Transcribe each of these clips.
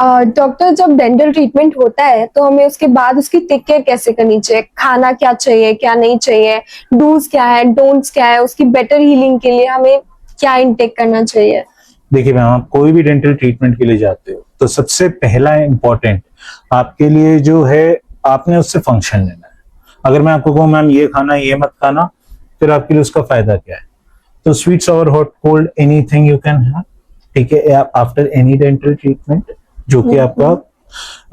Doctor, जब dental treatment होता है तो हमें उसके बाद उसकी टेक केयर कैसे करनी चाहिए? खाना क्या चाहिए, क्या नहीं चाहिए, डूज क्या है, डोंट्स क्या है, उसकी बेटर हीलिंग के लिए हमें क्या इनटेक करना चाहिए? देखिए मैम, आप कोई भी डेंटल ट्रीटमेंट के लिए जाते हो तो सबसे पहला इम्पोर्टेंट आपके लिए जो है, आपने उससे फंक्शन लेना है। अगर मैं आपको कहूँ मैम ये खाना ये मत खाना, फिर आपके लिए उसका फायदा क्या है? तो sweet sour hot cold anything you can have, ठीक है, आफ्टर एनी डेंटल ट्रीटमेंट, जो कि आपका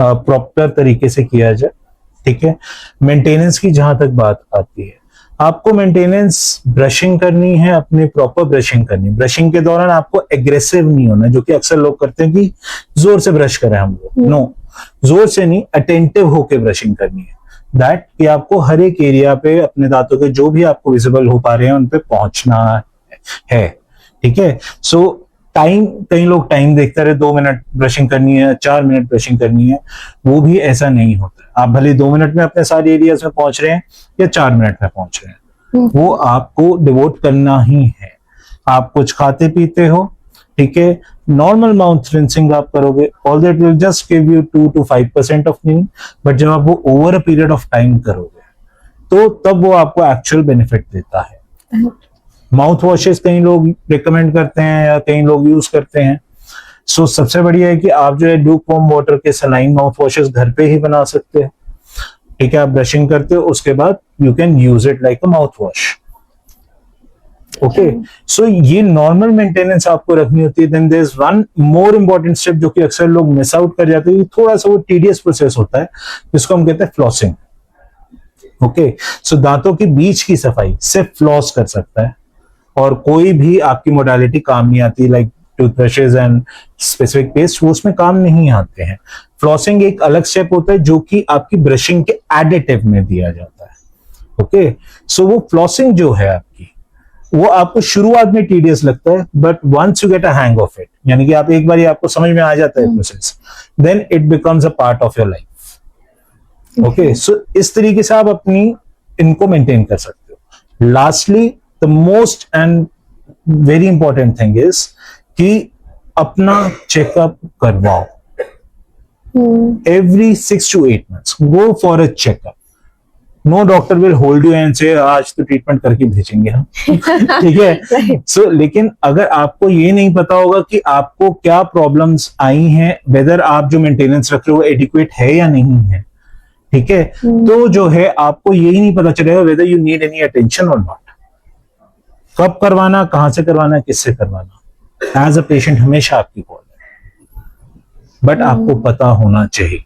प्रॉपर तरीके से किया जाए। ठीक है, मेंटेनेंस की जहां तक बात आती है, आपको मेंटेनेंस ब्रशिंग करनी है, अपनी प्रॉपर ब्रशिंग करनी है। ब्रशिंग के दौरान आपको एग्रेसिव नहीं होना, जो कि अक्सर लोग करते हैं कि जोर से ब्रश करें हम लोग। नो, जोर से नहीं, अटेंटिव होके ब्रशिंग करनी है। दैट कि आपको हर एक एरिया पे अपने दांतों के जो भी आपको विजिबल हो पा रहे हैं उन पे पहुंचना है। ठीक है, सो टाइम, कई लोग टाइम देखते रहे, 2 मिनट ब्रशिंग करनी है, 4 मिनट ब्रशिंग करनी है, वो भी ऐसा नहीं होता। आप भले 2 मिनट में अपने सारे एरियाज में पहुंच रहे हैं या 4 मिनट में पहुंच रहे हैं, वो आपको डिवोट करना ही है। आप कुछ खाते पीते हो, ठीक है, नॉर्मल माउथ रिंसिंग आप करोगे, all that will just give you 2 to 5% of cleaning, but जब आप वो over a period of time करोगे तो तब वो आपको एक्चुअल बेनिफिट देता है। माउथ वॉशेस कई लोग रिकमेंड करते हैं या कई लोग यूज करते हैं। सो सबसे बढ़िया है कि आप जो है ल्यूकवार्म वाटर के सलाइन माउथ वॉशेस घर पे ही बना सकते हैं। ठीक है, आप ब्रशिंग करते हो, उसके बाद you can use it like a mouthwash. Okay, so ये नॉर्मल मेंटेनेंस आपको रखनी होती है। Then there is one more important step जो कि अक्सर लोग मिस आउट कर जाते हैं, थोड़ा सा वो टीडियस प्रोसेस होता है, जिसको हम कहते हैं फ्लॉसिंग। ओके, सो दांतों के बीच की सफाई सिर्फ फ्लॉस कर सकता है, और कोई भी आपकी मोडालिटी काम नहीं आती, like toothbrushes and specific paste, वो उसमें काम नहीं आते हैं। फ्लॉसिंग एक अलग स्टेप होता है जो कि आपकी ब्रशिंग के एडिटिव में दिया जाता है। ओके, सो वो फ्लॉसिंग जो है आपकी, वो आपको शुरुआत में टीडियस लगता है, but once you get a hang of it, यानी कि आप एक बार आपको समझ में आ जाता है process, then it becomes a part of your life. Okay, so इस तरीके से आप अपनी इनको मेंटेन कर सकते हो। Lastly, the most and very important thing is कि अपना चेकअप करवाओ। Every 6 to 8 months go for a checkup. No doctor will hold you and से आज तो ट्रीटमेंट करके भेजेंगे हम। ठीक है, सो लेकिन अगर आपको ये नहीं पता होगा कि आपको क्या प्रॉब्लम्स आई हैं, वेदर आप जो मेंटेनेंस रख रहे हो एडिक्वेट है या नहीं है, ठीक है, तो जो है आपको यही नहीं पता चलेगा whether you need any attention और नॉट। कब करवाना, कहां से करवाना, किससे करवाना, एज अ पेशेंट हमेशा आपकी कॉल है, बट आपको पता होना चाहिए।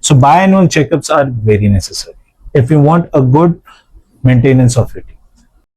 So biannual checkups are very necessary if you want a good maintenance of it.